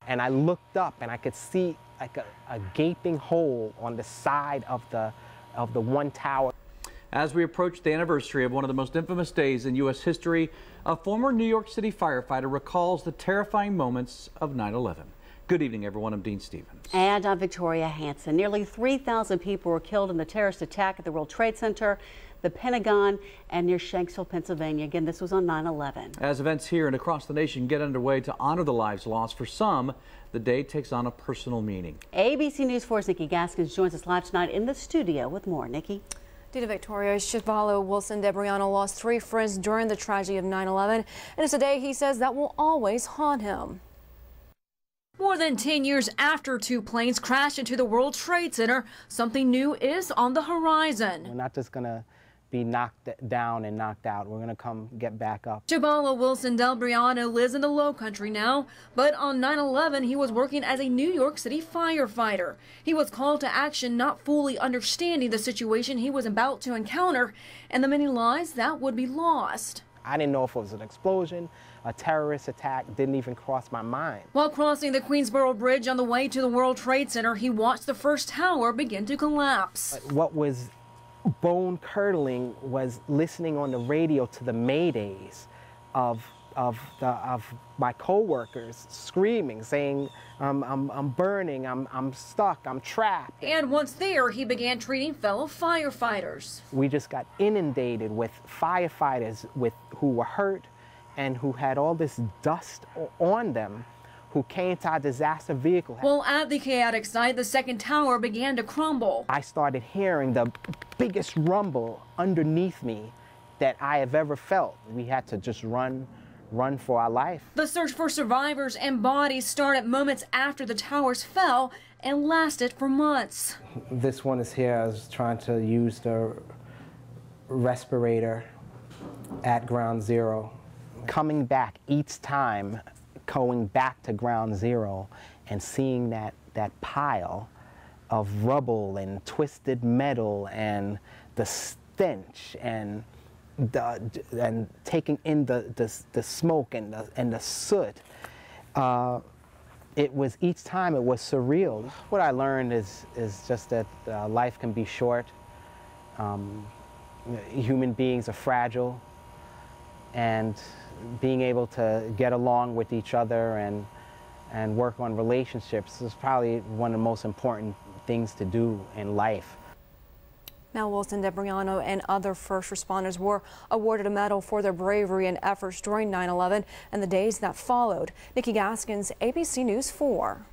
and I looked up and I could see like a gaping hole on the side of the one tower. As we approach the anniversary of one of the most infamous days in U.S. history, a former New York City firefighter recalls the terrifying moments of 9/11. Good evening, everyone. I'm Dean Stevens. And I'm Victoria Hansen. Nearly 3,000 people were killed in the terrorist attack at the World Trade Center, the Pentagon, and near Shanksville, Pennsylvania. Again, this was on 9/11. As events here and across the nation get underway to honor the lives lost, for some, the day takes on a personal meaning. ABC News 4's Nikki Gaskins joins us live tonight in the studio with more. Nikki. Dita Victoria, Chevalo Wilson Debriano lost 3 friends during the tragedy of 9/11, and it's a day he says that will always haunt him. More than 10 years after 2 planes crashed into the World Trade Center, something new is on the horizon. We're not just going to be knocked down and knocked out. We're going to come get back up. Chevalo Wilson Del Briano lives in the Low Country now, but on 9/11 he was working as a New York City firefighter. He was called to action, not fully understanding the situation he was about to encounter and the many lives that would be lost. I didn't know if it was an explosion, a terrorist attack, didn't even cross my mind. While crossing the Queensboro Bridge on the way to the World Trade Center, he watched the first tower begin to collapse. What was bone-curdling was listening on the radio to the maydays of my co-workers screaming, saying, I'm burning, I'm stuck, I'm trapped. And once there, he began treating fellow firefighters. We just got inundated with firefighters who were hurt and who had all this dust on them, who came to our disaster vehicle. Well, at the chaotic site, the second tower began to crumble. I started hearing the biggest rumble underneath me that I have ever felt. We had to just run for our life. The search for survivors and bodies started moments after the towers fell and lasted for months. This one is here. I was trying to use the respirator at ground zero. Coming back each time, going back to ground zero and seeing that pile of rubble and twisted metal and the stench and taking in the smoke and the soot, it was, each time it was surreal. What I learned is just that life can be short. Human beings are fragile, and being able to get along with each other and work on relationships is probably one of the most important things to do in life. Now, Wilson Debriano and other first responders were awarded a medal for their bravery and efforts during 9/11 and the days that followed. Nikki Gaskins, ABC News 4.